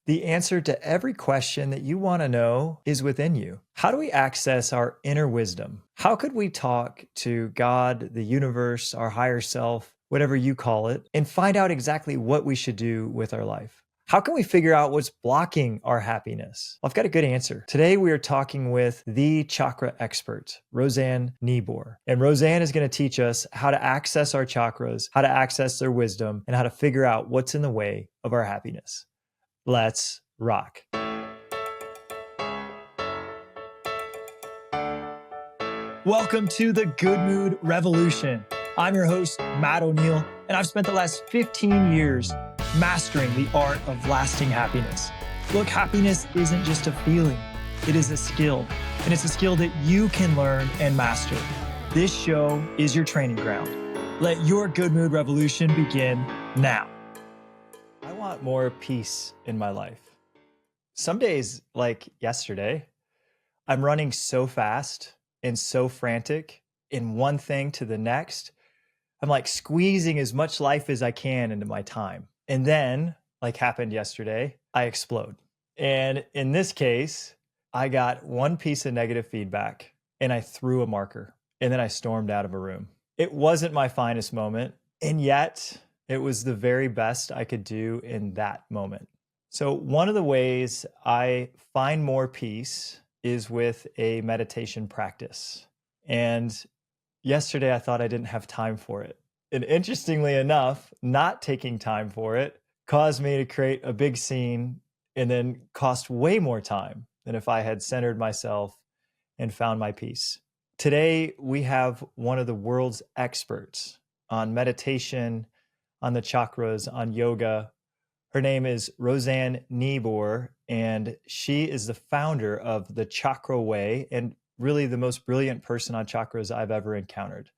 The answer to every question that you want to know is within you. How do we access our inner wisdom? How could we talk to God, the universe, our higher self, whatever you call it, and find out exactly what we should do with our life? How can we figure out what's blocking our happiness? Well, I've got a good answer. Today, we are talking with the chakra expert, Rosanne Nieboer. And Rosanne is going to teach us how to access our chakras, how to access their wisdom, and how to figure out what's in the way of our happiness. Let's rock. Welcome to the Good Mood Revolution. I'm your host, Matt O'Neill, and I've spent the last 15 years mastering the art of lasting happiness. Look, happiness isn't just a feeling, it is a skill, and it's a skill that you can learn and master. This show is your training ground. Let your Good Mood Revolution begin now. I want more peace in my life. Some days, like yesterday, I'm running so fast and so frantic in one thing to the next. I'm like squeezing as much life as I can into my time. And then, like happened yesterday, I explode. And in this case, I got one piece of negative feedback and I threw a marker and then I stormed out of a room. It wasn't my finest moment, and yet it was the very best I could do in that moment. So one of the ways I find more peace is with a meditation practice. And yesterday I thought I didn't have time for it. And interestingly enough, not taking time for it caused me to create a big scene and then cost way more time than if I had centered myself and found my peace. Today, we have one of the world's experts on meditation, on the chakras, on yoga. Her name is Rosanne Nieboer, and she is the founder of the Chakra Way and really the most brilliant person on chakras I've ever encountered.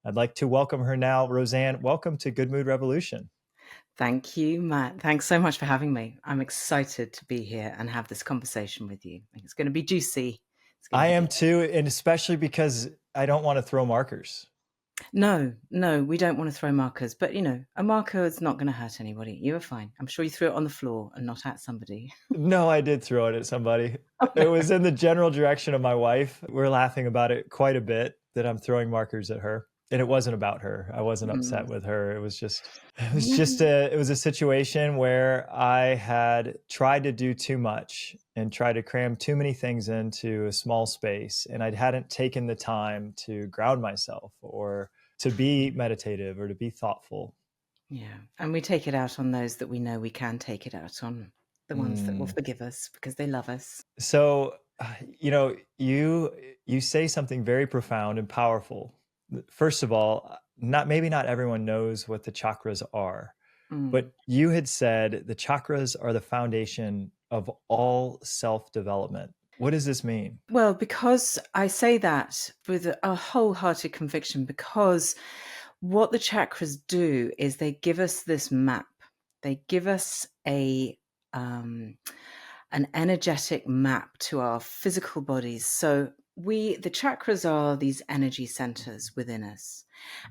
I'd like to welcome her now. Rosanne, welcome to Good Mood Revolution. Thank you, Matt. Thanks so much for having me. I'm excited to be here and have this conversation with you. I think it's going to be juicy. I am too, and especially because I don't want to throw markers. No, we don't want to throw markers, but a marker is not going to hurt anybody. You were fine. I'm sure you threw it on the floor and not at somebody. No, I did throw it at somebody. It was in the general direction of my wife. We're laughing about it quite a bit that I'm throwing markers at her. And it wasn't about her. I wasn't upset with her. It was a situation where I had tried to do too much and tried to cram too many things into a small space. And I hadn't taken the time to ground myself or to be meditative or to be thoughtful. Yeah. And we take it out on those that we know we can take it out on, the ones that will forgive us because they love us. So, you say something very profound and powerful. First of all, maybe not everyone knows what the chakras are, but you had said the chakras are the foundation of all self-development. What does this mean? Well, because I say that with a wholehearted conviction, because what the chakras do is they give us this map. They give us an energetic map to our physical bodies. So the chakras are these energy centers within us.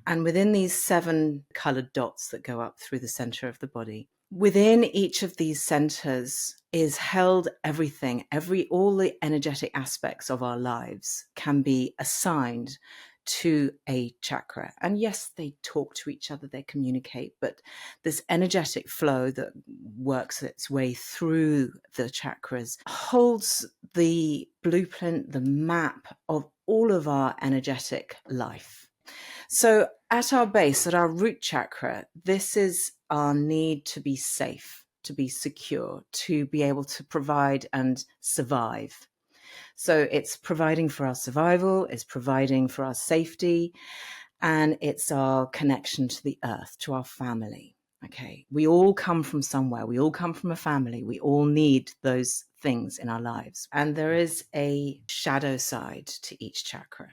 And within these 7 colored dots that go up through the center of the body, within each of these centers is held everything, all the energetic aspects of our lives can be assigned to a chakra. And yes, they talk to each other, they communicate, but this energetic flow that works its way through the chakras holds the blueprint, the map of all of our energetic life. So at our base, at our root chakra, this is our need to be safe, to be secure, to be able to provide and survive. So it's providing for our survival, it's providing for our safety, and it's our connection to the earth, to our family. Okay, we all come from somewhere. We all come from a family. We all need those things in our lives. And there is a shadow side to each chakra.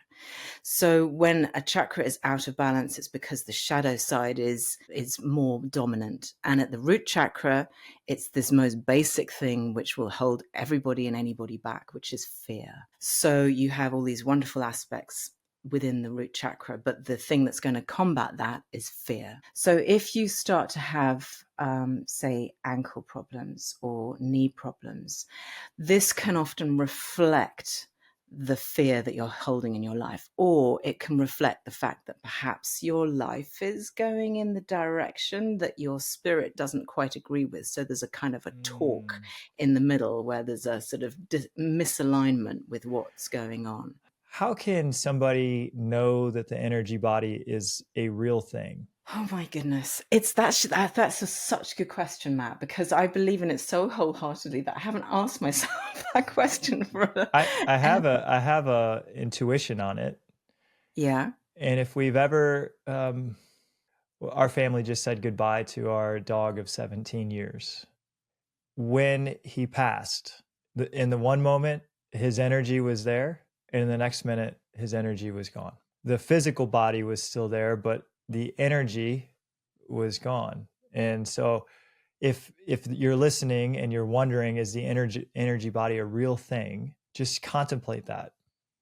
So when a chakra is out of balance, it's because the shadow side is more dominant. And at the root chakra, it's this most basic thing which will hold everybody and anybody back, which is fear. So you have all these wonderful aspects within the root chakra, but the thing that's going to combat that is fear. So if you start to have, say, ankle problems or knee problems, this can often reflect the fear that you're holding in your life, or it can reflect the fact that perhaps your life is going in the direction that your spirit doesn't quite agree with. So there's a kind of a talk in the middle where there's a sort of misalignment with what's going on. How can somebody know that the energy body is a real thing? Oh my goodness. That's such a good question, Matt, because I believe in it so wholeheartedly that I haven't asked myself that question for I have a intuition on it. Yeah. And if we've ever, our family just said goodbye to our dog of 17 years. When he passed, in the one moment, his energy was there, and in the next minute, his energy was gone. The physical body was still there, but the energy was gone. And so if you're listening and you're wondering, is the energy body a real thing? Just contemplate that.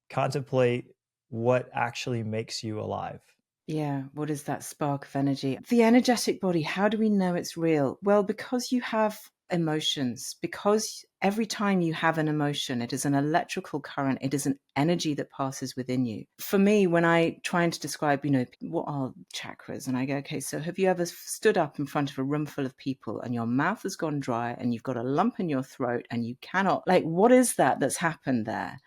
Contemplate what actually makes you alive. Yeah. What is that spark of energy? The energetic body, how do we know it's real? Well, because you have emotions, because every time you have an emotion, it is an electrical current, it is an energy that passes within you. For me, when I try to describe, what are chakras, and I go, okay, so have you ever stood up in front of a room full of people and your mouth has gone dry and you've got a lump in your throat and you cannot, what is that's happened there?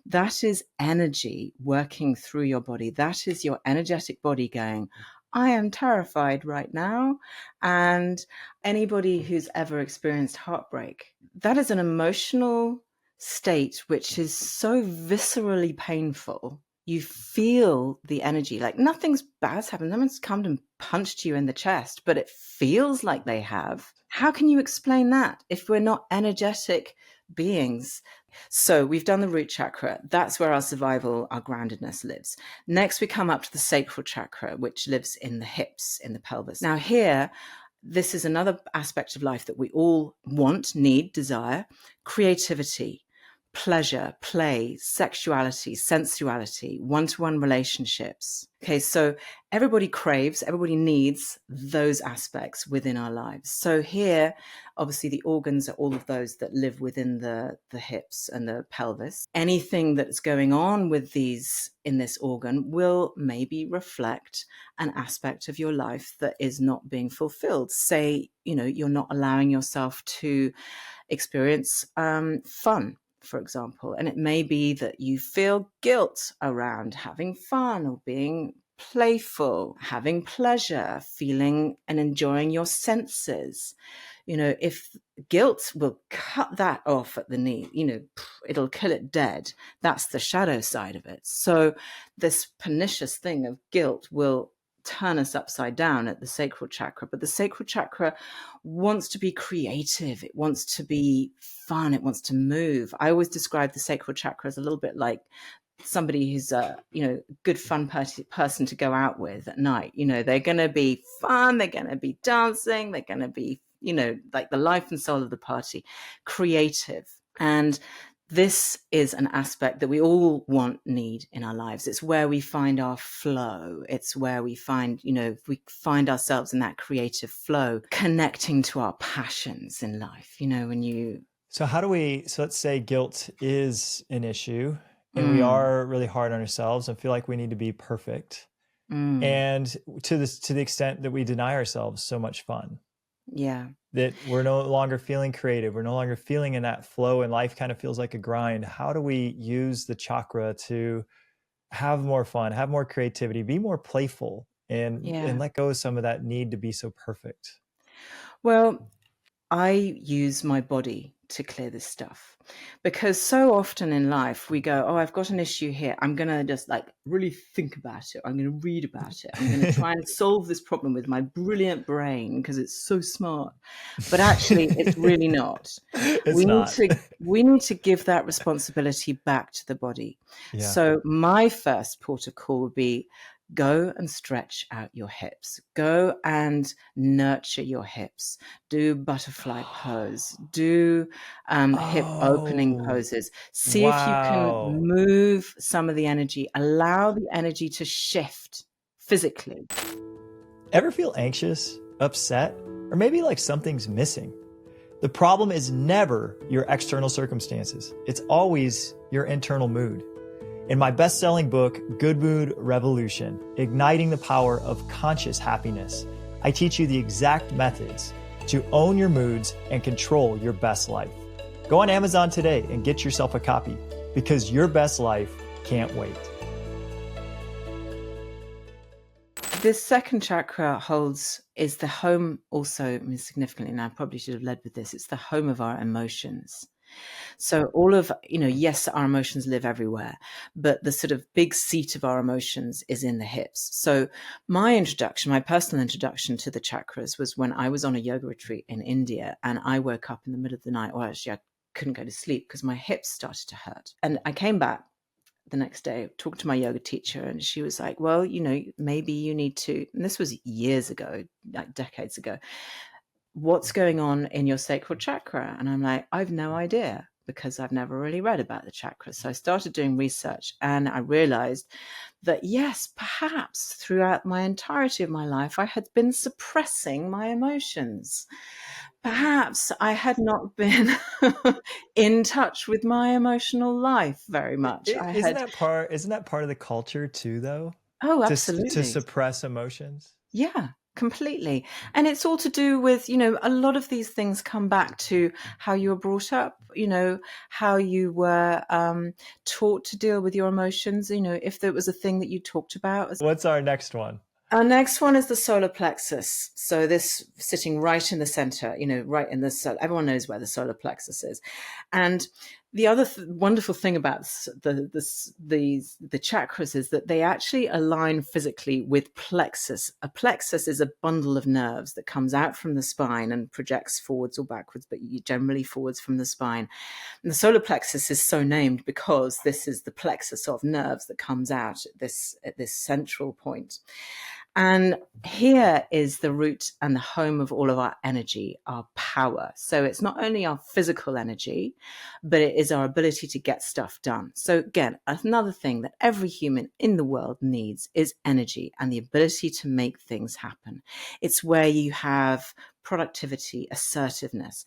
That is energy working through your body. That is your energetic body going, I am terrified right now. And anybody who's ever experienced heartbreak, that is an emotional state which is so viscerally painful. You feel the energy, like nothing's bad's happened. No one's come and punched you in the chest, but it feels like they have. How can you explain that if we're not energetic beings? So we've done the root chakra. That's where our survival, our groundedness lives. Next, we come up to the sacral chakra, which lives in the hips, in the pelvis. Now here, this is another aspect of life that we all want, need, desire: creativity, pleasure, play, sexuality, sensuality, one-to-one relationships. Okay, so everybody craves, everybody needs those aspects within our lives. So here, obviously, the organs are all of those that live within the hips and the pelvis. Anything that's going on with these in this organ will maybe reflect an aspect of your life that is not being fulfilled. Say, you're not allowing yourself to experience fun, for example. And it may be that you feel guilt around having fun or being playful, having pleasure, feeling and enjoying your senses. If guilt will cut that off at the knee, it'll kill it dead. That's the shadow side of it. So this pernicious thing of guilt will turn us upside down at the sacral chakra. But the sacral chakra wants to be creative. It wants to be fun. It wants to move. I always describe the sacral chakra as a little bit like somebody who's a good fun person to go out with at night. They're going to be fun. They're going to be dancing. They're going to be like the life and soul of the party, creative. And this is an aspect that we all need in our lives. It's where we find our flow. It's where we find, we find ourselves in that creative flow, connecting to our passions in life, So let's say guilt is an issue and we are really hard on ourselves and feel like we need to be perfect. And to the extent that we deny ourselves so much fun. Yeah. That we're no longer feeling creative. We're no longer feeling in that flow and life kind of feels like a grind. How do we use the chakra to have more fun, have more creativity, be more playful and let go of some of that need to be so perfect? Well, I use my body to clear this stuff because so often in life we go, oh, I've got an issue here. I'm going to just really think about it. I'm going to read about it. I'm going to try and solve this problem with my brilliant brain because it's so smart. But actually, it's really not. We need to give that responsibility back to the body. Yeah. So my first port of call would be Go and stretch out your hips. Go and nurture your hips. Do butterfly pose. Do hip opening Oh, poses. See if you can wow. move some of the energy. Allow the energy to shift physically. Ever feel anxious, upset, or maybe like something's missing? The problem is never your external circumstances. It's always your internal mood. In my best-selling book, Good Mood Revolution, Igniting the Power of Conscious Happiness, I teach you the exact methods to own your moods and control your best life. Go on Amazon today and get yourself a copy, because your best life can't wait. This second chakra is the home also, significantly, and I probably should have led with this, it's the home of our emotions. So all of, yes, our emotions live everywhere, but the sort of big seat of our emotions is in the hips. So my personal introduction to the chakras was when I was on a yoga retreat in India, and I woke up in the middle of the night, or actually I couldn't go to sleep because my hips started to hurt. And I came back the next day, talked to my yoga teacher, and she was like, well, maybe you need to, and this was years ago, like decades ago, what's going on in your sacral chakra? And I'm like, I've no idea, because I've never really read about the chakras. So I started doing research, and I realized that, yes, perhaps throughout my entirety of my life, I had been suppressing my emotions. Perhaps I had not been in touch with my emotional life very much. Isn't that part of the culture too, though? Oh, To absolutely. suppress emotions? Yeah, completely. And it's all to do with, a lot of these things come back to how you were brought up, how you were taught to deal with your emotions, if there was a thing that you talked about. What's our next one? Our next one is the solar plexus. So this sitting right in the center, right in the solar. Everyone knows where the solar plexus is. And the other wonderful thing about the chakras is that they actually align physically with plexus. A plexus is a bundle of nerves that comes out from the spine and projects forwards or backwards, but generally forwards from the spine. And the solar plexus is so named because this is the plexus of nerves that comes out at this central point. And here is the root and the home of all of our energy, our power. So it's not only our physical energy, but it is our ability to get stuff done. So again, another thing that every human in the world needs is energy and the ability to make things happen. It's where you have productivity, assertiveness.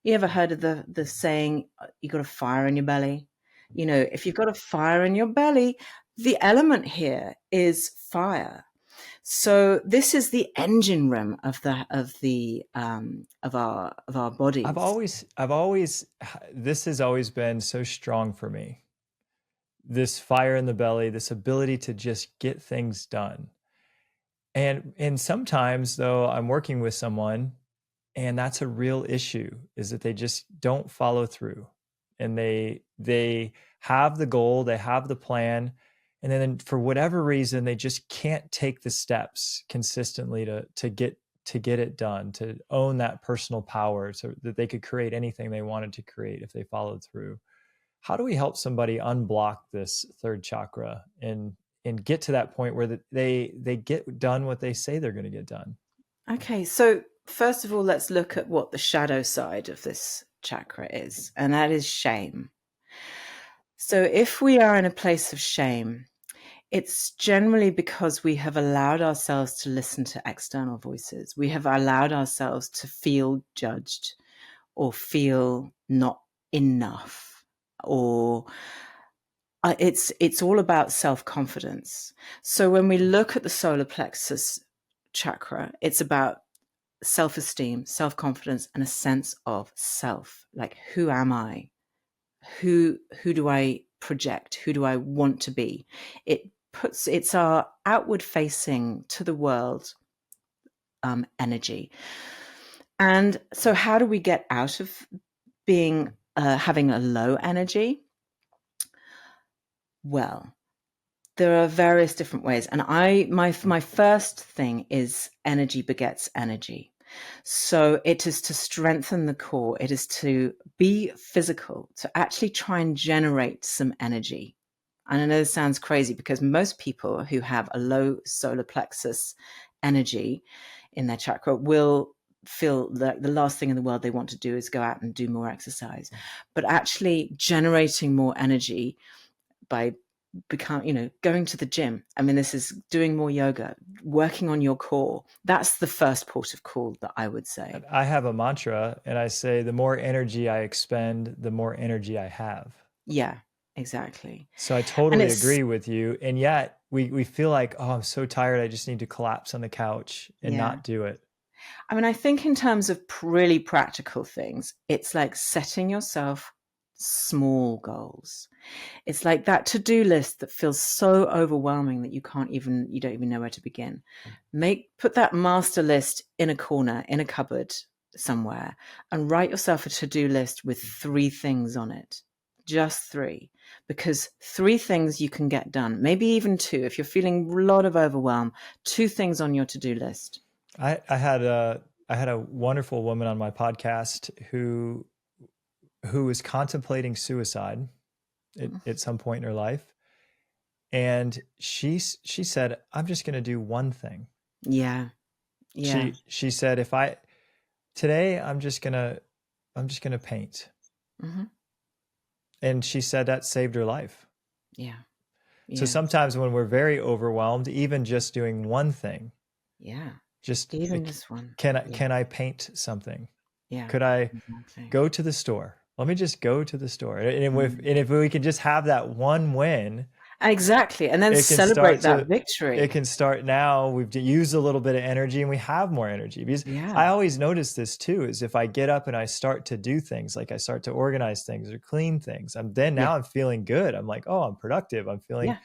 You ever heard of the saying, you got a fire in your belly? If you've got a fire in your belly, the element here is fire. So this is the engine room of our bodies. This has always been so strong for me. This fire in the belly, this ability to just get things done. And sometimes, though, I'm working with someone, and that's a real issue, is that they just don't follow through. And they have the goal, they have the plan, and then for whatever reason, they just can't take the steps consistently to get it done, to own that personal power so that they could create anything they wanted to create if they followed through. How do we help somebody unblock this third chakra and get to that point where they get done what they say they're going to get done? Okay, so first of all, let's look at what the shadow side of this chakra is, and that is shame. So if we are in a place of shame, it's generally because we have allowed ourselves to listen to external voices. We have allowed ourselves to feel judged or feel not enough, or it's all about self-confidence. So when we look at the solar plexus chakra, it's about self-esteem, self-confidence, and a sense of self. Like, who am I? Who do I project? Who do I want to be? It's our outward facing to the world energy. And so how do we get out of being having a low energy? Well, there are various different ways. And my first thing is energy begets energy. So it is to strengthen the core. It is to be physical, to actually try and generate some energy. And I know this sounds crazy because most people who have a low solar plexus energy in their chakra will feel that the last thing in the world they want to do is go out and do more exercise. But actually generating more energy by going to the gym. I mean, this is doing more yoga, working on your core. That's the first port of call that I would say. I have a mantra and I say, the more energy I expend, the more energy I have. Yeah, exactly. So I totally agree with you. And yet we feel like, oh, I'm so tired. I just need to collapse on the couch and not do it. I mean, I think in terms of really practical things, it's like setting yourself small goals. It's like that to-do list that feels so overwhelming that you don't even know where to begin. Put that master list in a corner, in a cupboard somewhere, and write yourself a to-do list with 3 things on it. Just 3, because 3 things you can get done, maybe even 2. If you're feeling a lot of overwhelm, 2 things on your to-do list. I had a wonderful woman on my podcast who was contemplating suicide at some point in her life. And she said, I'm just going to do one thing. Yeah. Yeah. She said, today I'm just going to paint. Mm-hmm. And she said that saved her life. Yeah. So sometimes when we're very overwhelmed, even just doing one thing. Yeah. Just even this one. Can I paint something? Yeah. Could I go to the store? Let me just go to the store. And if we can just have that one win. Exactly. And then celebrate that victory. It can start now. We've used a little bit of energy and we have more energy. Because I always notice this too, is if I get up and I start to do things, like I start to organize things or clean things, I'm feeling good. I'm like, oh, I'm productive. I'm feeling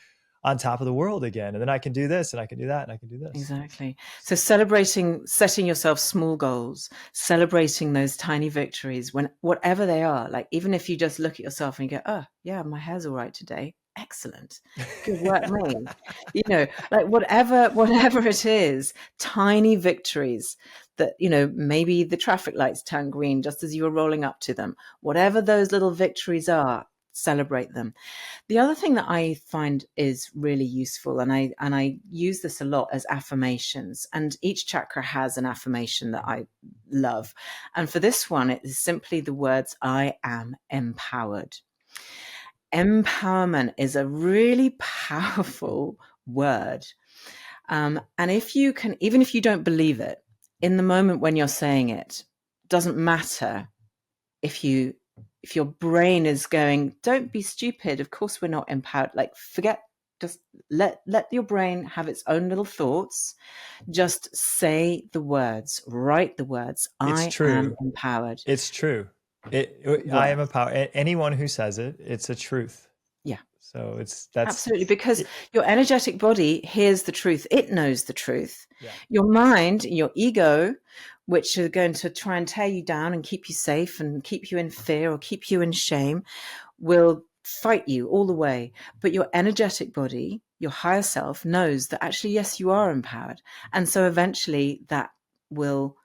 on top of the world again. And then I can do this and I can do that and I can do this. Exactly. So setting yourself small goals, celebrating those tiny victories, whatever they are, like even if you just look at yourself and you go, oh yeah, my hair's all right today. Excellent. Good work, me. Like whatever it is, tiny victories that, maybe the traffic lights turn green just as you were rolling up to them. Whatever those little victories are, celebrate them. The other thing that I find is really useful, and I use this a lot as affirmations, and each chakra has an affirmation that I love. And for this one, it is simply the words, I am empowered. Empowerment is a really powerful word. And if you can, even if you don't believe it, in the moment when you're saying it, doesn't matter if your brain is going, don't be stupid. Of course we're not empowered. Like forget, just let your brain have its own little thoughts. Just say the words, write the words. I am empowered. It's true. I am empowered. Anyone who says it, it's a truth. Yeah. So that's absolutely, because your energetic body hears the truth. It knows the truth. Yeah. Your mind, your ego, which are going to try and tear you down and keep you safe and keep you in fear or keep you in shame, will fight you all the way. But your energetic body, your higher self, knows that actually, yes, you are empowered. And so eventually that will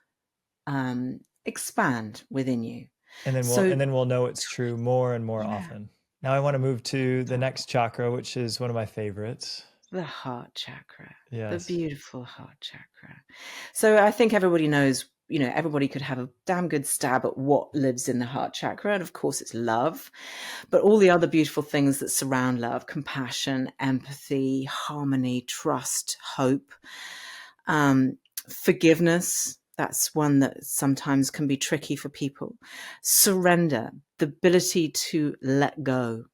expand within you. And then we'll know it's true more and more often. Now I want to move to the next chakra, which is one of my favorites. The heart chakra. Yes. The beautiful heart chakra. So I think everybody knows, everybody could have a damn good stab at what lives in the heart chakra. And of course it's love, but all the other beautiful things that surround love: compassion, empathy, harmony, trust, hope, forgiveness. That's one that sometimes can be tricky for people. Surrender, the ability to let go.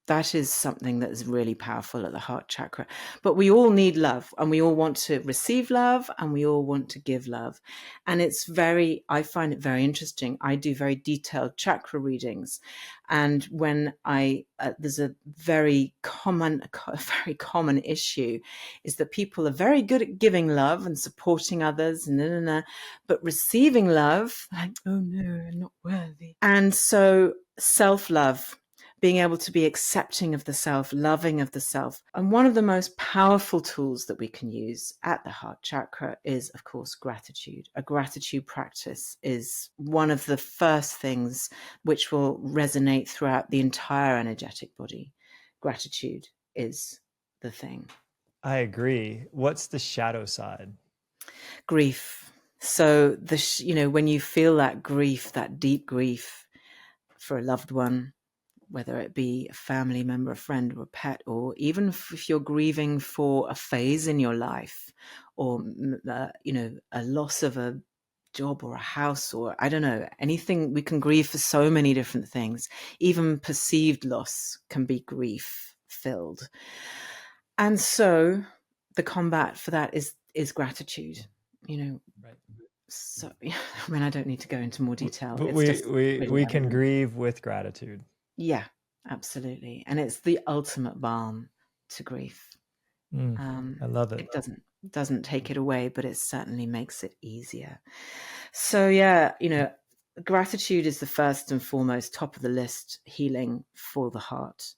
That is something that is really powerful at the heart chakra. But we all need love, and we all want to receive love, and we all want to give love. And I find it very interesting. I do very detailed chakra readings. And when there's a very common issue is that people are very good at giving love and supporting others, but receiving love, like, oh no, I'm not worthy. And so self-love, being able to be accepting of the self, loving of the self. And one of the most powerful tools that we can use at the heart chakra is, of course, gratitude. A gratitude practice is one of the first things which will resonate throughout the entire energetic body. Gratitude is the thing. I agree. What's the shadow side? Grief. So when you feel that grief, that deep grief for a loved one, whether it be a family member, a friend, or a pet, or even if you're grieving for a phase in your life, or a loss of a job or a house, or I don't know, anything. We can grieve for so many different things. Even perceived loss can be grief filled. And so the combat for that is gratitude, Right. So, I mean, I don't need to go into more detail. But It's just really we can evident. grieve with gratitude. Yeah, absolutely. And it's the ultimate balm to grief. I love it. It doesn't take it away, but it certainly makes it easier. So yeah, gratitude is the first and foremost top of the list healing for the heart.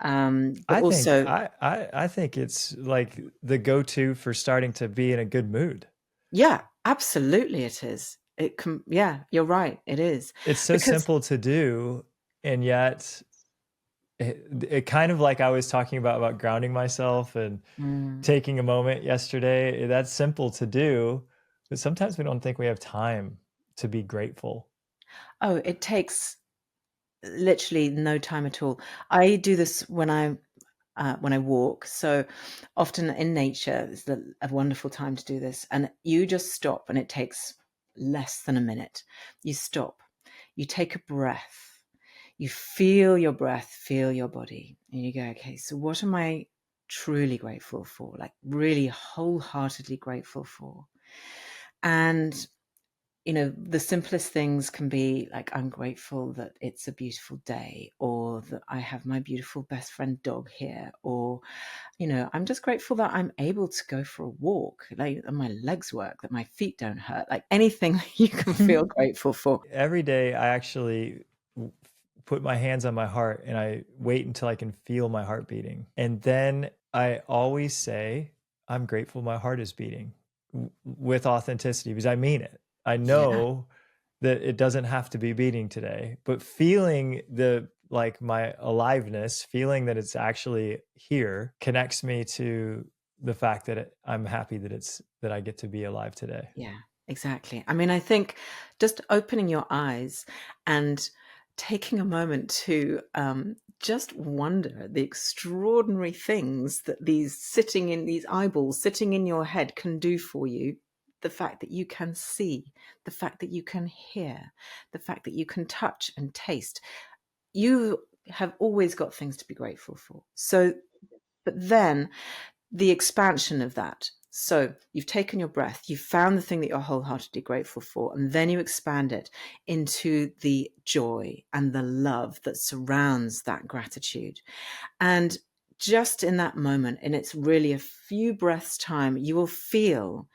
But also, I think it's like the go-to for starting to be in a good mood. yeah, absolutely it is. It can, yeah, you're right. It is. It's so Because simple to do, and yet it kind of like I was talking about grounding myself and taking a moment yesterday. That's simple to do, but sometimes we don't think we have time to be grateful. it takes literally no time at all. I do this when I walk. So often in nature, it's a wonderful time to do this. And you just stop, and it takes less than a minute. You stop, you take a breath, you feel your breath, feel your body, and you go, okay, so what am I truly grateful for? Like really wholeheartedly grateful for? And the simplest things can be like, I'm grateful that it's a beautiful day, or that I have my beautiful best friend dog here, or, I'm just grateful that I'm able to go for a walk, like that my legs work, that my feet don't hurt, like anything you can feel grateful for. Every day I actually put my hands on my heart and I wait until I can feel my heart beating. And then I always say, I'm grateful my heart is beating with authenticity, because I mean it. I know that it doesn't have to be beating today, but feeling my aliveness, feeling that it's actually here, connects me to the fact that I'm happy that I get to be alive today. Yeah, exactly. I mean, I think just opening your eyes and taking a moment to just wonder at the extraordinary things that these eyeballs sitting in your head can do for you. The fact that you can see, the fact that you can hear, the fact that you can touch and taste. You have always got things to be grateful for. So, but then the expansion of that. So you've taken your breath, you've found the thing that you're wholeheartedly grateful for, and then you expand it into the joy and the love that surrounds that gratitude. And just in that moment, and it's really a few breaths time, you will feel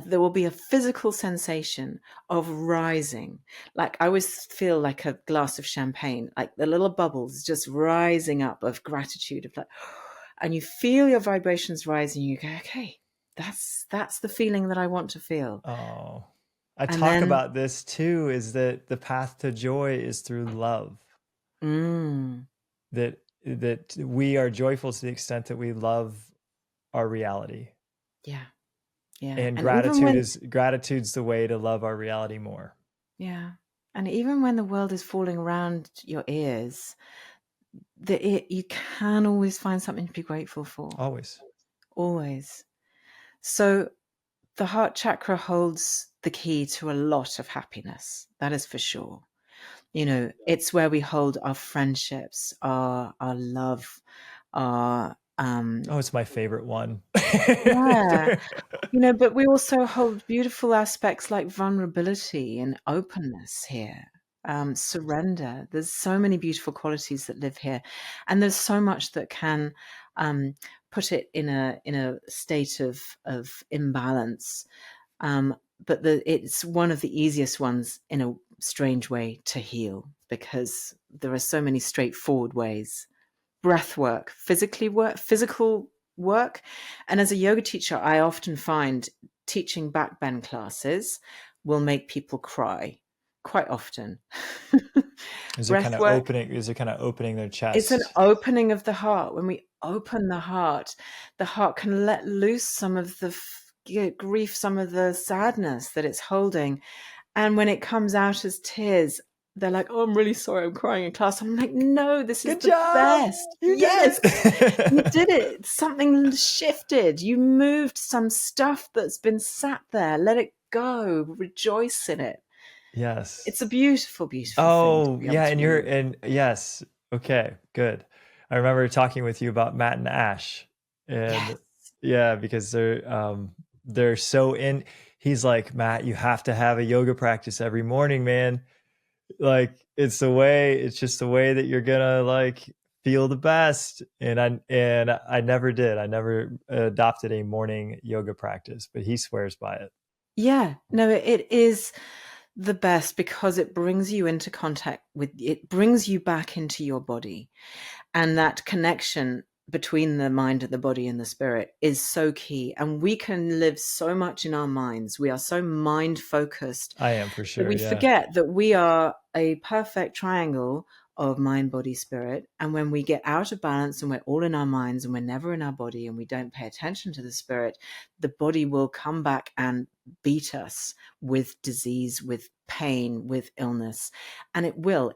there will be a physical sensation of rising. Like I always feel like a glass of champagne, like the little bubbles just rising up of gratitude, of like, and you feel your vibrations rising. You go, okay, that's the feeling that I want to feel. Oh, I And talk then, about this too, is that the path to joy is through love. That we are joyful to the extent that we love our reality. yeah, yeah. And And even when, gratitude's the way to love our reality more. yeah, and even when the world is falling around your ears, you can always find something to be grateful for. Always. Always. So the heart chakra holds the key to a lot of happiness. That is for sure. It's where we hold our friendships, our love, our Oh, it's my favorite one. yeah. But we also hold beautiful aspects like vulnerability and openness here. Surrender. There's so many beautiful qualities that live here, and there's so much that can put it in a state of imbalance. But it's one of the easiest ones in a strange way to heal. because there are so many straightforward ways. Breath work, physical work. And as a yoga teacher, I often find teaching backbend classes will make people cry quite often. Is it Breath kind of work, opening their it's an chest? opening of the heart. When we open the heart can let loose some of the grief, some of the sadness that it's holding. And when it comes out as tears, they're like, "Oh, I'm really sorry, I'm crying in class." I'm like, "No, this is Good the job. best." You Yes, did it. you did it. Something shifted. You moved some stuff that's been sat there. Let it go. Rejoice in it. Yes. It's a beautiful, beautiful thing to Oh, be able yeah, to release. and yes. Okay, good. I remember talking with you about Matt and Ash, Yes. and yeah, because they're so in. He's like, Matt, you have to have a yoga practice every morning, man. Like it's just the way that you're gonna like feel the best. And I never did. I never adopted a morning yoga practice, but he swears by it. Yeah. No, it is the best because it brings you into contact with, it brings you back into your body. And that connection between the mind and the body and the spirit is so key. And we can live so much in our minds. We are so mind focused I am for that sure. we Yeah. forget that we are a perfect triangle of mind, body, spirit. And when we get out of balance and we're all in our minds and we're never in our body and we don't pay attention to the spirit, the body will come back and beat us with disease, with pain, with illness. And it will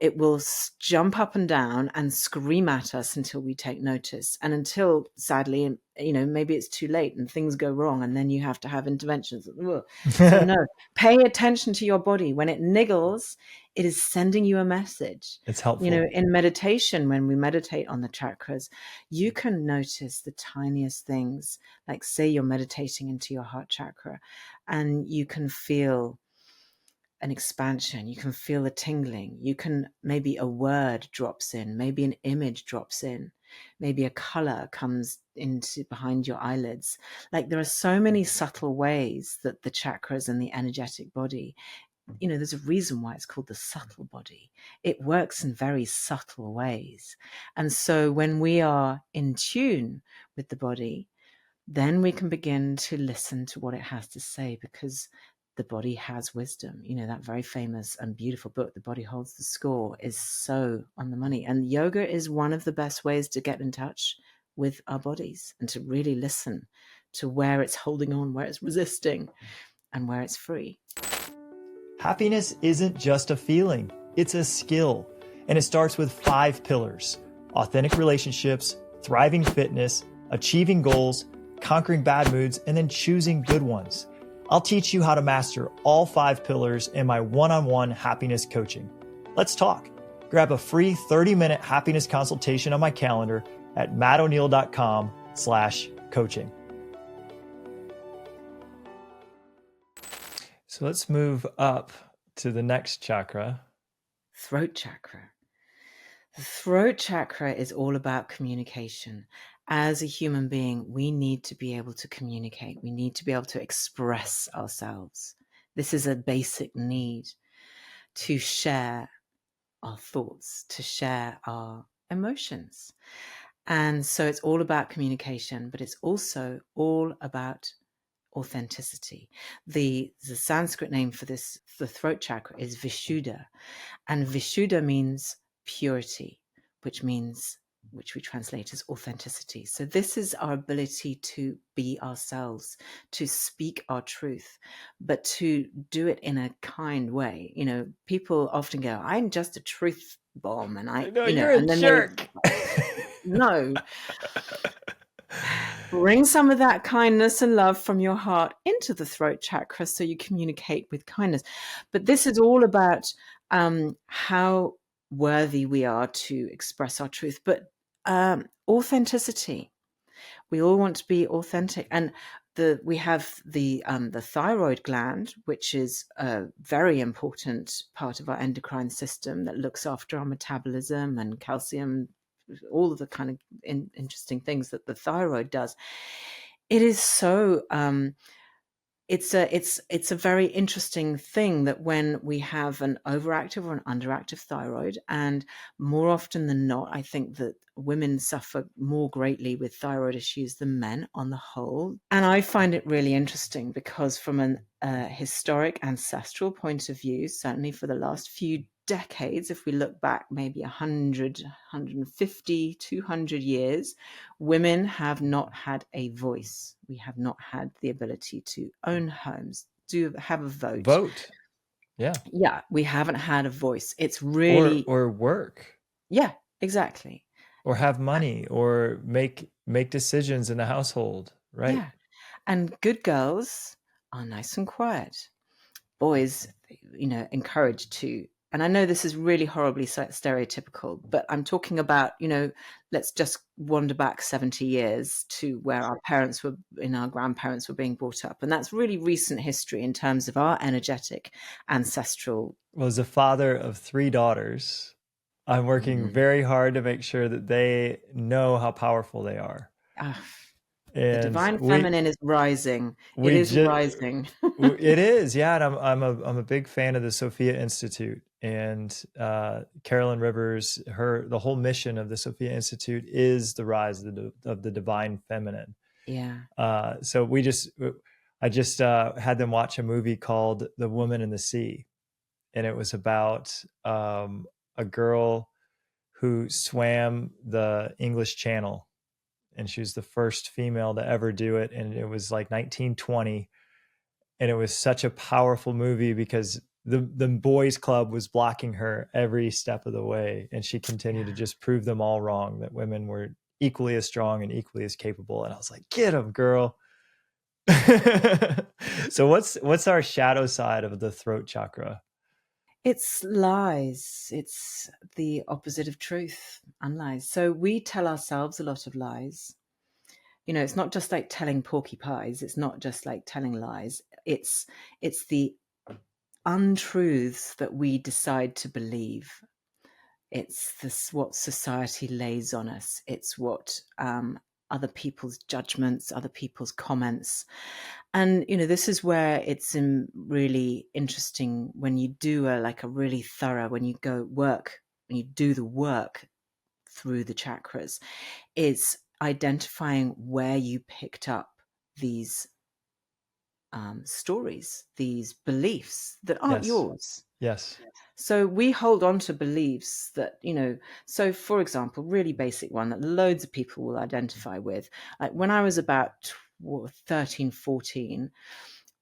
jump up and down and scream at us until we take notice. And until, sadly, maybe it's too late and things go wrong and then you have to have interventions. So no, pay attention to your body. When it niggles, it is sending you a message. It's helpful. In meditation, when we meditate on the chakras, you can notice the tiniest things. Like say you're meditating into your heart chakra and you can feel an expansion, you can feel a tingling, you can, maybe a word drops in, maybe an image drops in, maybe a color comes into behind your eyelids. Like there are so many subtle ways that the chakras and the energetic body, there's a reason why it's called the subtle body. It works in very subtle ways. And so when we are in tune with the body, then we can begin to listen to what it has to say, because the body has wisdom. That very famous and beautiful book, The Body Holds the Score, is so on the money. And yoga is one of the best ways to get in touch with our bodies and to really listen to where it's holding on, where it's resisting, and where it's free. Happiness isn't just a feeling, it's a skill. And it starts with 5 pillars: authentic relationships, thriving fitness, achieving goals, conquering bad moods, and then choosing good ones. I'll teach you how to master all 5 pillars in my one-on-one happiness coaching. Let's talk. Grab a free 30-minute happiness consultation on my calendar at mattoneil.com/coaching. So let's move up to the next chakra. Throat chakra. The throat chakra is all about communication. As a human being, we need to be able to communicate. We need to be able to express ourselves. This is a basic need to share our thoughts, to share our emotions. And so it's all about communication, but it's also all about authenticity. The Sanskrit name for the throat chakra is Vishuddha. And Vishuddha means purity, which we translate as authenticity. So this is our ability to be ourselves, to speak our truth, but to do it in a kind way. People often go, "I'm just a truth bomb," and you're a jerk. No. Bring some of that kindness and love from your heart into the throat chakra so you communicate with kindness. But this is all about how worthy we are to express our truth. But authenticity. We all want to be authentic. And we have the thyroid gland, which is a very important part of our endocrine system that looks after our metabolism and calcium, all of the kind of interesting things that the thyroid does. It is so it's a very interesting thing that when we have an overactive or an underactive thyroid, and more often than not, I think that women suffer more greatly with thyroid issues than men on the whole. And I find it really interesting because from an historic ancestral point of view, certainly for the last few decades, if we look back maybe 100, 150, 200 years, women have not had a voice. We have not had the ability to own homes, to have a vote. Yeah. Yeah, we haven't had a voice. It's really, or work, yeah, exactly. or have money, or make decisions in the household, right? Yeah. And good girls are nice and quiet. Boys, encouraged to, and I know this is really horribly stereotypical, but I'm talking about, let's just wander back 70 years to where our parents were, our grandparents were being brought up. And that's really recent history in terms of our energetic ancestral. Well, as a father of 3 daughters, I'm working very hard to make sure that they know how powerful they are. The And divine feminine is rising. It is rising. It is, yeah. And I'm a big fan of the Sophia Institute, and Carolyn Rivers. The whole mission of the Sophia Institute is the rise of the divine feminine. Yeah. So I just had them watch a movie called The Woman in the Sea, and it was about a girl who swam the English Channel, and she was the first female to ever do it, and it was like 1920. And it was such a powerful movie because the boys club was blocking her every step of the way, and she continued to just prove them all wrong, that women were equally as strong and equally as capable. And I was like, get them, girl. So what's our shadow side of the throat chakra? It's lies. It's the opposite of truth and lies. So we tell ourselves a lot of lies. It's not just like telling porky pies. It's not just like telling lies. It's the untruths that we decide to believe. It's what society lays on us. It's what other people's judgments, other people's comments. And, this is where it's really interesting when you do a really thorough, when you do the work through the chakras, is identifying where you picked up these stories, these beliefs that aren't yours. Yes. So we hold on to beliefs that, so for example, really basic one that loads of people will identify with. Like when I was about 13, 14,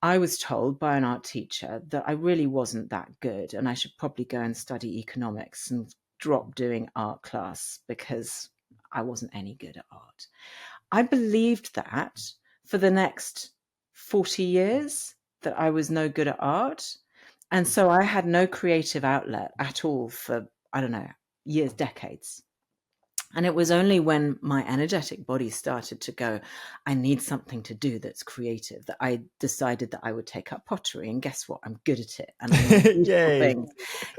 I was told by an art teacher that I really wasn't that good and I should probably go and study economics and drop doing art class because I wasn't any good at art. I believed that for the next 40 years that I was no good at art. And so I had no creative outlet at all for, I don't know, years, decades. And it was only when my energetic body started to go, I need something to do that's creative, that I decided that I would take up pottery. And guess what? I'm good at it. And I make beautiful things.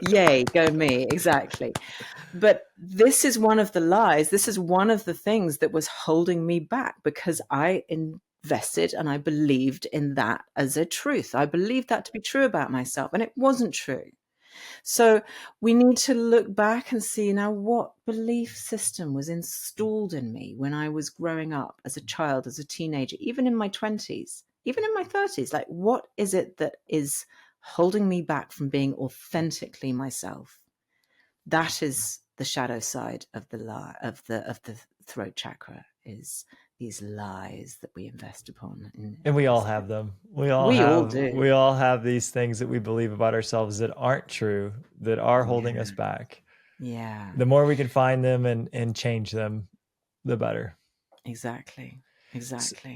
Yay, go me. Exactly. But this is one of the lies. This is one of the things that was holding me back because I invested and I believed in that as a truth. I believed that to be true about myself, and it wasn't true. So we need to look back and see now what belief system was installed in me when I was growing up as a child, as a teenager, even in my 20s, even in my 30s. Like, what is it that is holding me back from being authentically myself? That is the shadow side of the lie of the throat chakra, is these lies that we invest upon. And we all have them. We all have these things that we believe about ourselves that aren't true, that are holding us back. Yeah. The more we can find them and change them, the better. Exactly.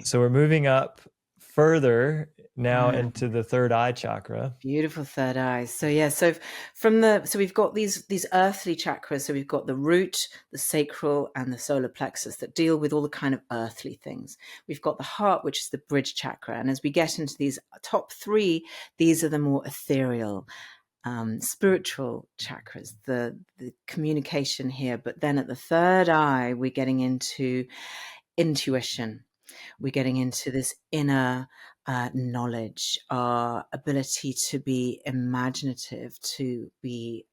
So we're moving up further now into the third eye chakra. Beautiful third eye. So so we've got these earthly chakras. So we've got the root, the sacral, and the solar plexus that deal with all the kind of earthly things. We've got the heart, which is the bridge chakra. And as we get into these top 3, these are the more ethereal, spiritual chakras, the communication here. But then at the third eye, we're getting into intuition. We're getting into this inner knowledge, our ability to be imaginative, to be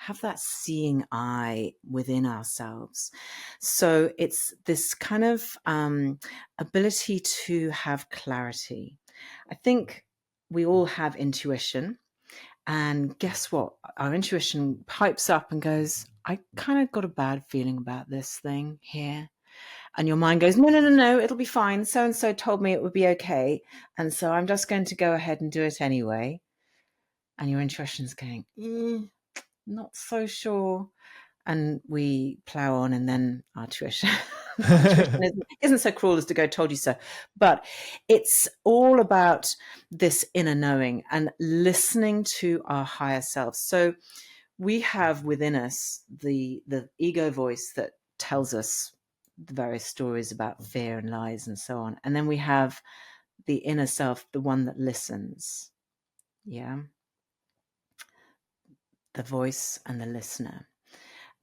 have that seeing eye within ourselves. So it's this kind of ability to have clarity. I think we all have intuition. And guess what? Our intuition pipes up and goes, I kind of got a bad feeling about this thing here. And your mind goes, no, no, no, no, it'll be fine. So and so told me it would be okay. And so I'm just going to go ahead and do it anyway. And your intuition's going, not so sure. And we plow on, and then our tuition, isn't so cruel as to go, told you so. But it's all about this inner knowing and listening to our higher self. So we have within us the ego voice that tells us the various stories about fear and lies and so on. And then we have the inner self, the one that listens. Yeah. The voice and the listener.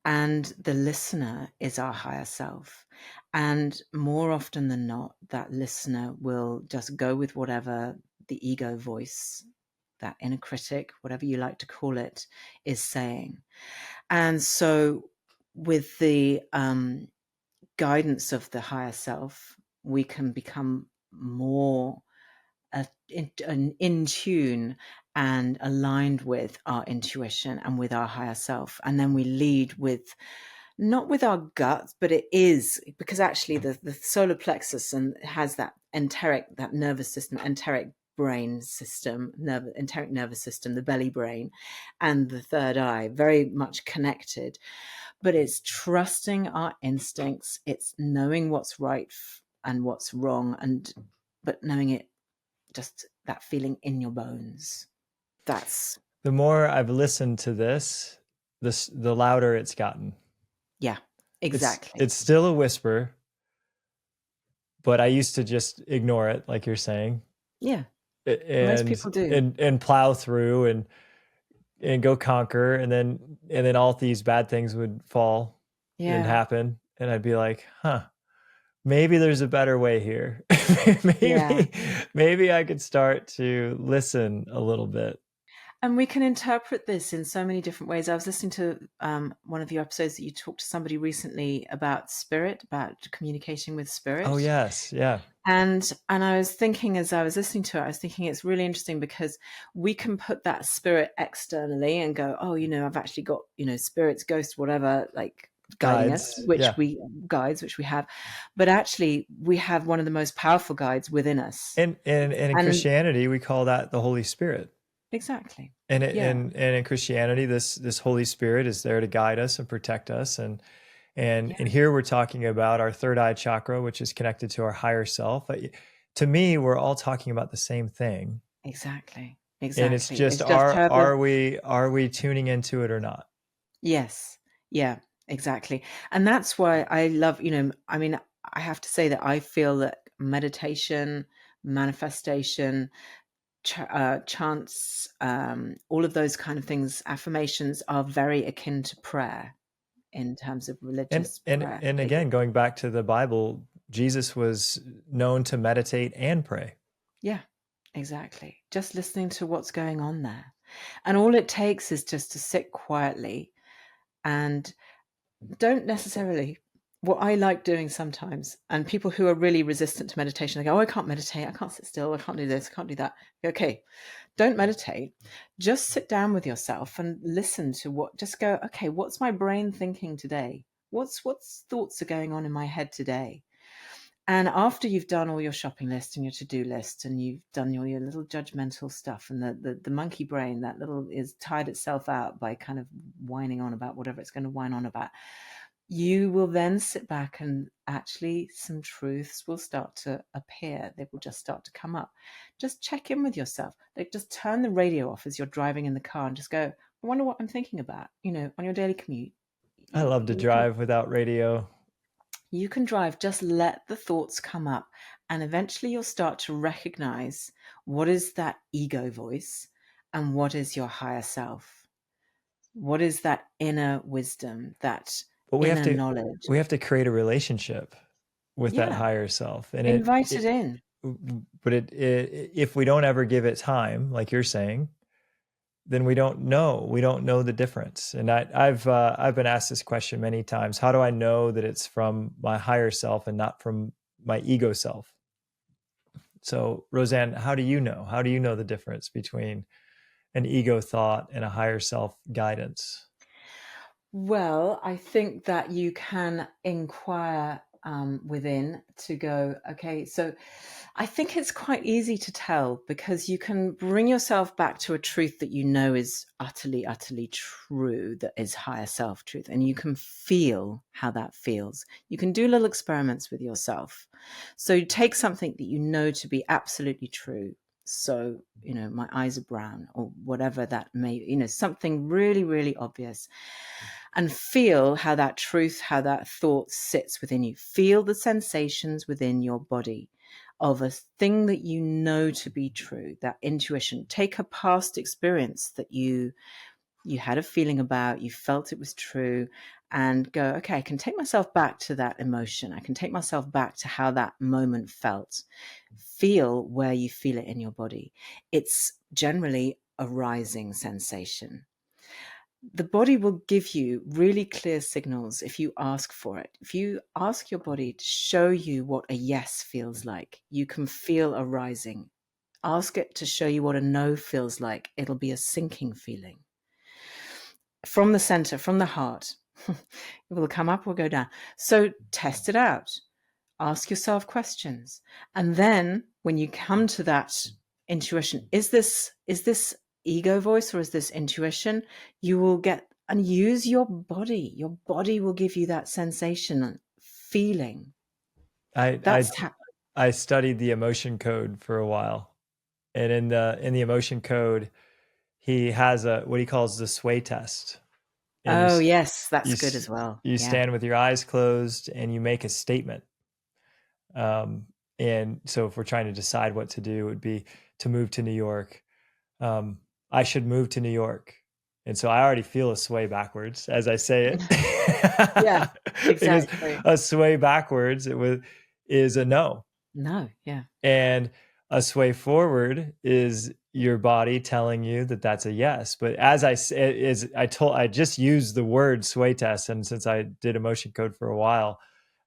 And the listener is our higher self. And more often than not, that listener will just go with whatever the ego voice, that inner critic, whatever you like to call it, is saying. And so with the guidance of the higher self, we can become more in tune and aligned with our intuition and with our higher self. And then we lead with, not with our guts, but it is, because actually the solar plexus and has that enteric, that nervous system, enteric brain system, enteric nervous system, the belly brain, and the third eye, very much connected. But it's trusting our instincts. It's knowing what's right and what's wrong, but knowing it, just that feeling in your bones. That's the more I've listened to this, the louder it's gotten. Yeah, exactly. It's still a whisper, but I used to just ignore it, like you're saying. Yeah, and most people do. and plow through and go conquer, and then all these bad things would fall and happen, and I'd be like, maybe there's a better way here. maybe I could start to listen a little bit. And we can interpret this in so many different ways. I was listening to one of your episodes that you talked to somebody recently about spirit, about communicating with spirit. Oh, yes. Yeah. And I was thinking, as I was listening to it, I was thinking it's really interesting because we can put that spirit externally and go, oh, I've actually got, spirits, ghosts, whatever, like guiding us, which we have. But actually, we have one of the most powerful guides within us. And in Christianity, we call that the Holy Spirit. Exactly. And in Christianity, this Holy Spirit is there to guide us and protect us. And here we're talking about our third eye chakra, which is connected to our higher self. To me, we're all talking about the same thing. Exactly. And it's just are we tuning into it or not? Yes. Yeah, exactly. And that's why I love, I have to say that I feel that meditation, manifestation, chants, all of those kind of things, affirmations are very akin to prayer in terms of religious prayer. And again, going back to the Bible, Jesus was known to meditate and pray. Yeah, exactly. Just listening to what's going on there. And all it takes is just to sit quietly and don't necessarily, what I like doing sometimes, and people who are really resistant to meditation, they go, oh, I can't meditate, I can't sit still, I can't do this, I can't do that. Okay, don't meditate. Just sit down with yourself and listen to just go, okay, what's my brain thinking today? What's thoughts are going on in my head today? And after you've done all your shopping list and your to-do list, and you've done all your little judgmental stuff, and the monkey brain, that little is tired itself out by kind of whining on about whatever it's going to whine on about, you will then sit back and actually some truths will start to appear. They will just start to come up. Just check in with yourself. Like, just turn the radio off as you're driving in the car and just go, I wonder what I'm thinking about, on your daily commute. I love to drive without radio. You can drive, just let the thoughts come up, and eventually you'll start to recognize what is that ego voice and what is your higher self. What is that inner wisdom, that inner knowledge? We have to create a relationship with that higher self, and invite it in. but if we don't ever give it time, like you're saying, then we don't know the difference. And I've been asked this question many times. How do I know that it's from my higher self and not from my ego self? So Rosanne, how do you know the difference between an ego thought and a higher self guidance? Well, I think that you can inquire within to go, okay, so I think it's quite easy to tell because you can bring yourself back to a truth that you know is utterly, utterly true, that is higher self truth, and you can feel how that feels. You can do little experiments with yourself. So you take something that you know to be absolutely true. So, my eyes are brown or whatever that may, something really, really obvious, and feel how that truth, how that thought sits within you. Feel the sensations within your body of a thing that you know to be true, that intuition. Take a past experience that you had a feeling about, you felt it was true, and go, okay, I can take myself back to that emotion. I can take myself back to how that moment felt. Feel where you feel it in your body. It's generally a rising sensation. The body will give you really clear signals if you ask for it. If you ask your body to show you what a yes feels like, you can feel a rising. Ask it to show you what a no feels like. It'll be a sinking feeling. From the center, from the heart, it will come up or go down. So test it out. Ask yourself questions. And then when you come to that intuition, is this ego voice or is this intuition? You will get and use your body. Your body will give you that sensation and feeling. I studied the emotion code for a while, and in the emotion code, he has what he calls the sway test. And Yes, that's good as well. You stand with your eyes closed and you make a statement. And so if we're trying to decide what to do, it would be to move to New York. I should move to New York. And so I already feel a sway backwards as I say it. Yeah, exactly. Because a sway backwards is a no. No, yeah. And a sway forward is your body telling you that that's a yes. But as I just used the word sway test. And since I did emotion code for a while,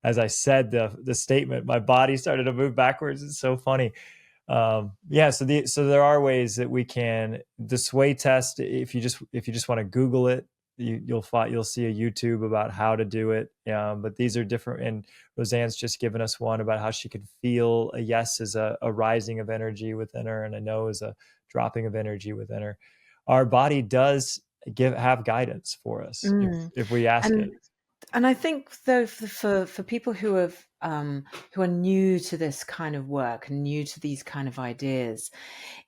as I said the statement, my body started to move backwards. It's so funny. So there are ways that we can, the sway test. If you just want to Google it, you'll see a YouTube about how to do it. But these are different. And Rosanne's just given us one about how she could feel a yes as a rising of energy within her, and a no as a dropping of energy within her. Our body does have guidance for us if we ask it. And I think though for people who are new to this kind of work and new to these kind of ideas,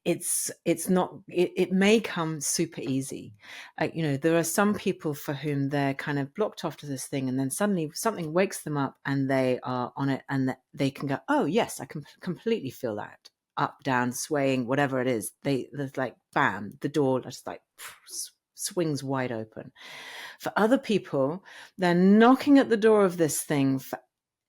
it may come super easy. There are some people for whom they're kind of blocked off to this thing, and then suddenly something wakes them up and they are on it, and they can go, oh yes, I can completely feel that, up, down, swaying, whatever it is. There's like, bam, the door just like swings wide open. For other people, they're knocking at the door of this thing for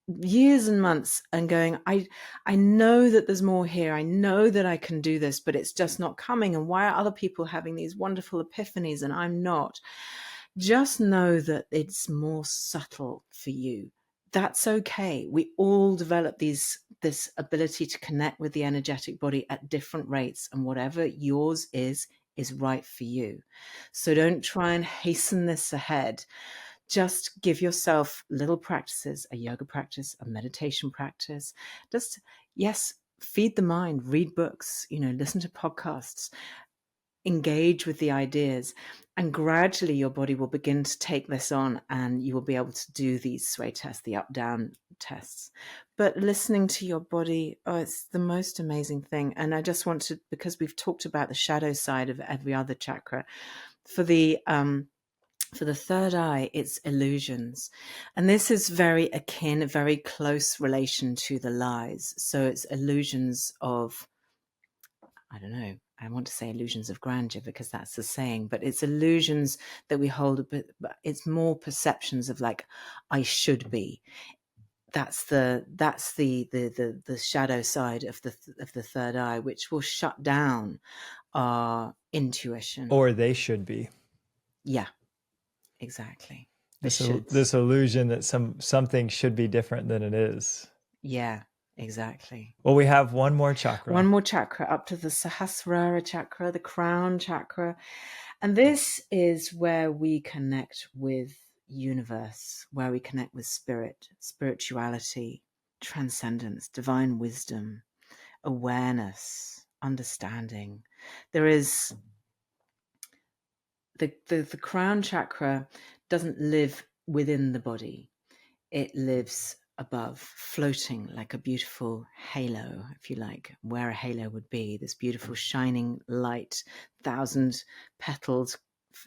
years and months and going, I know that there's more here. I know that I can do this, but it's just not coming. And why are other people having these wonderful epiphanies and I'm not? Just know that it's more subtle for you. That's okay. We all develop this ability to connect with the energetic body at different rates, and whatever yours is right for you. So don't try and hasten this ahead. Just give yourself little practices, a yoga practice, a meditation practice. Just, yes, feed the mind, read books, listen to podcasts, engage with the ideas, and gradually your body will begin to take this on, and you will be able to do these sway tests, the up down tests. But listening to your body, it's the most amazing thing. And I just want to, because we've talked about the shadow side of every other chakra, for the third eye, it's illusions. And this is very close relation to the lies. So it's illusions of, I don't know, I want to say illusions of grandeur because that's the saying, but it's illusions that we hold, but it's more perceptions of like, I should be. that's the shadow side of the third eye, which will shut down our intuition. Or they should be. Yeah, exactly. This illusion that something should be different than it is. Yeah, exactly. Well, we have one more chakra. One more chakra up to the Sahasrara chakra, the crown chakra. And this is where we connect with universe, where we connect with spirit, spirituality, transcendence, divine wisdom, awareness, understanding. There is the crown chakra doesn't live within the body. It lives above, floating like a beautiful halo, if you like, where a halo would be, this beautiful shining light, 1,000 petals,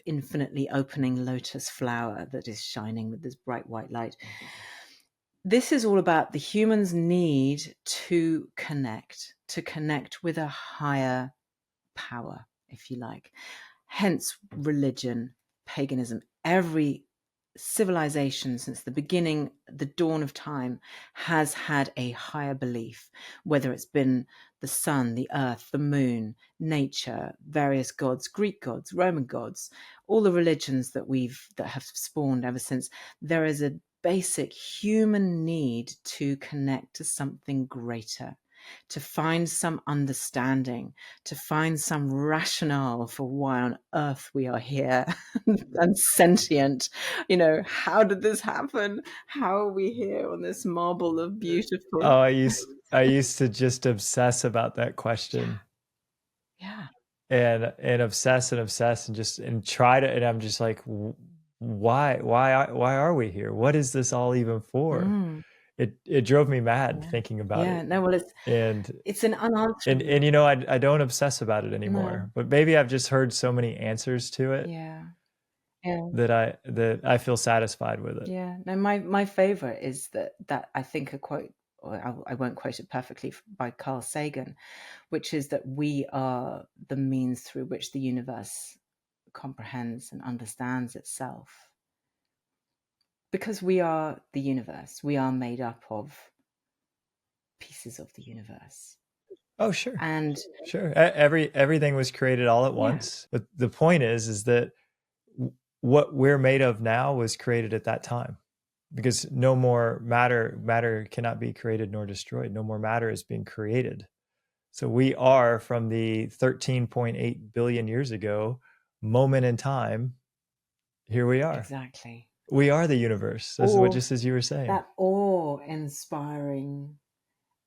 infinitely opening lotus flower that is shining with this bright white light. This is all about the human's need to connect with a higher power, if you like. Hence religion, paganism, every civilization since the beginning, the dawn of time, has had a higher belief, whether it's been the sun, the earth, the moon, nature, various gods, Greek gods, Roman gods, all the religions that have spawned ever since. There is a basic human need to connect to something greater, to find some understanding, to find some rationale for why on earth we are here and sentient. How did this happen? How are we here on this marble of beautiful? Oh, I used to just obsess about that question. Yeah. And obsess and try to, and I'm just like, why are we here? What is this all even for? It drove me mad thinking about it. No, well, it's an unanswerable. And I don't obsess about it anymore. But maybe I've just heard so many answers to it. Yeah. That I feel satisfied with it. Yeah. No, my favorite is that I think a quote, or I won't quote it perfectly, by Carl Sagan, which is that we are the means through which the universe comprehends and understands itself. Because we are the universe. We are made up of pieces of the universe. Oh, sure. And sure. Everything was created all at once. But the point is that what we're made of now was created at that time, because no more matter cannot be created nor destroyed. No more matter is being created. So we are, from the 13.8 billion years ago moment in time, here we are. Exactly. We are the universe. That's what, just as you were saying. That awe-inspiring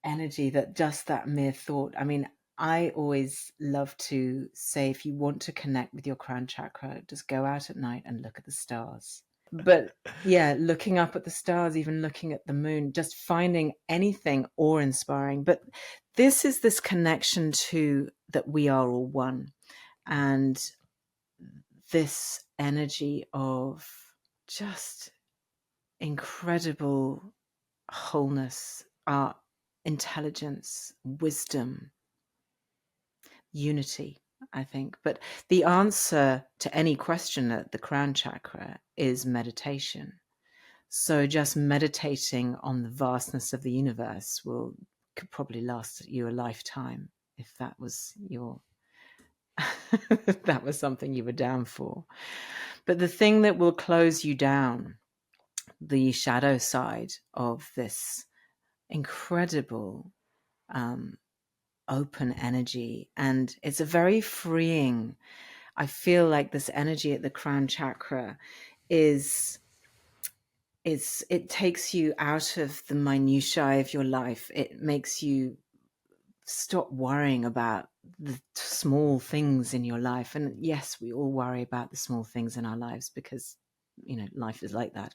energy, that mere thought. I mean, I always love to say, if you want to connect with your crown chakra, just go out at night and look at the stars. But yeah, looking up at the stars, even looking at the moon, just finding anything awe-inspiring. But this is this connection to that we are all one. And this energy of just incredible wholeness, art, intelligence, wisdom, unity, I think. But the answer to any question at the crown chakra is meditation. So just meditating on the vastness of the universe could probably last you a lifetime, if that was that was something you were down for. But the thing that will close you down, the shadow side of this incredible open energy, and it's a very freeing. I feel like this energy at the crown chakra it takes you out of the minutiae of your life. It makes you stop worrying about the small things in your life. And yes, we all worry about the small things in our lives because life is like that.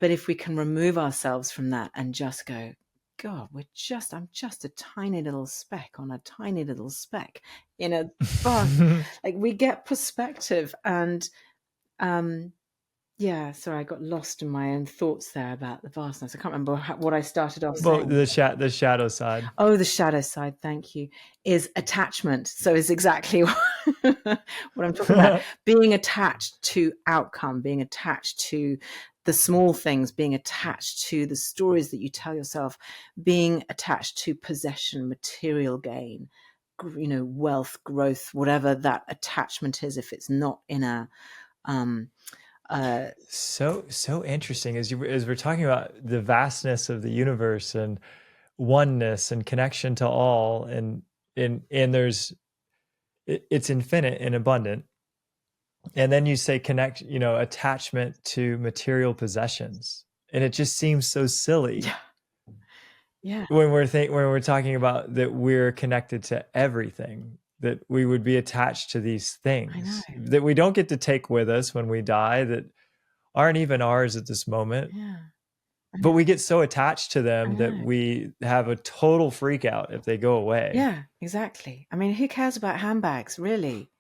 But if we can remove ourselves from that and just go, God, I'm just a tiny little speck on a tiny little speck in a vast, like, we get perspective. And Yeah, sorry, I got lost in my own thoughts there about the vastness. I can't remember what I started off Well, saying. the shadow side. Oh, the shadow side, thank you, is attachment. So is exactly what I'm talking about. Being attached to outcome, being attached to the small things, being attached to the stories that you tell yourself, being attached to possession, material gain, wealth, growth, whatever that attachment is, if it's not in a so interesting as we're talking about the vastness of the universe and oneness and connection to all, and there's it's infinite and abundant. And then you say attachment to material possessions, and it just seems so silly. Yeah. When we're talking about that we're connected to everything, that we would be attached to these things that we don't get to take with us when we die, that aren't even ours at this moment. Yeah. But we get so attached to them that we have a total freak out if they go away. Yeah, exactly. I mean, who cares about handbags, really?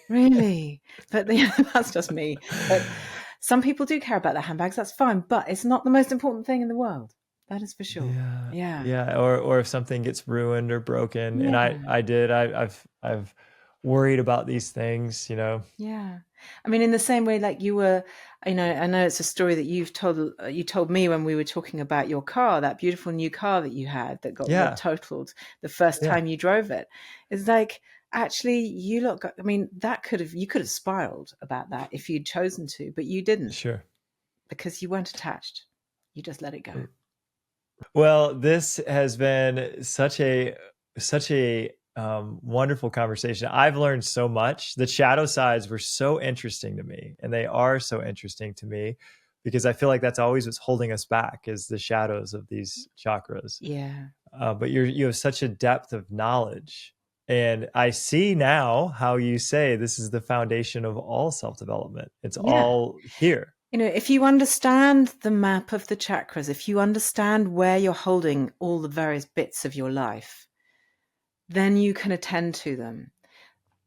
Really? But that's just me. But some people do care about their handbags. That's fine. But it's not the most important thing in the world. That is for sure. Yeah. Or if something gets ruined or broken, and I've worried about these things, Yeah. I mean, in the same way, like you were, I know it's a story that you told me when we were talking about your car, that beautiful new car that you had that got totaled the first time you drove it. It's like, actually, you could have spiraled about that if you'd chosen to, but you didn't. Sure. Because you weren't attached. You just let it go. Well, this has been such a wonderful conversation. I've learned so much. The shadow sides were so interesting to me, and they are so interesting to me because I feel like that's always what's holding us back, is the shadows of these chakras. Yeah. But you have such a depth of knowledge, and I see now how you say this is the foundation of all self-development. It's all here. If you understand the map of the chakras, if you understand where you're holding all the various bits of your life, then you can attend to them.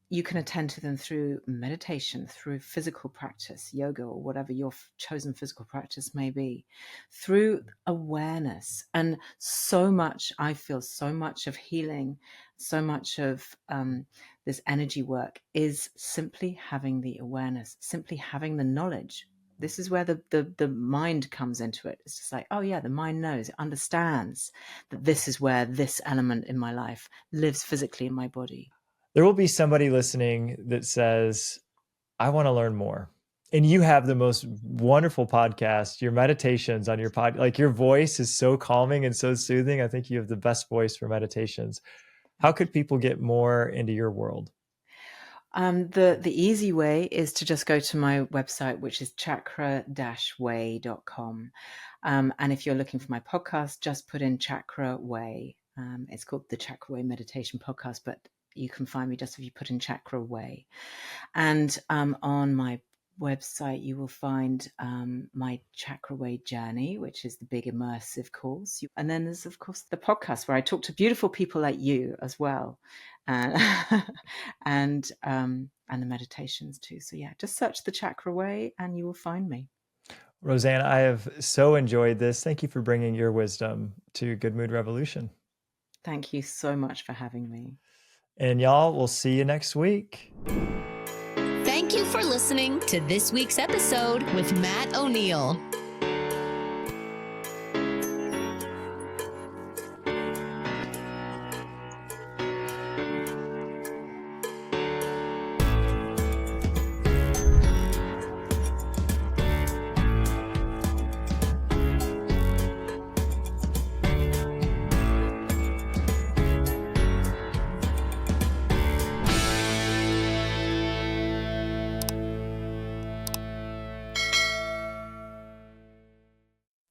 You can attend to them through meditation, through physical practice, yoga, or whatever your chosen physical practice may be, through awareness. And I feel so much of healing, so much of this energy work is simply having the awareness, simply having the knowledge. This is where the mind comes into it. It's just like, oh yeah, the mind knows, it understands that this is where this element in my life lives physically in my body. There will be somebody listening that says, I want to learn more. And you have the most wonderful podcast, your meditations on your pod, like your voice is so calming and so soothing. I think you have the best voice for meditations. How could people get more into your world? The easy way is to just go to my website, which is chakra-way.com. And if you're looking for my podcast, just put in Chakra Way. It's called the Chakra Way Meditation Podcast, but you can find me just if you put in Chakra Way. And on my website, you will find my Chakra Way journey, which is the big immersive course. And then there's, of course, the podcast where I talk to beautiful people like you as well. And the meditations too. So yeah, just search the Chakra Way and you will find me. Rosanne, I have so enjoyed this. Thank you for bringing your wisdom to Good Mood Revolution. Thank you so much for having me. And y'all, we'll see you next week. Thank you for listening to this week's episode with Matt O'Neill.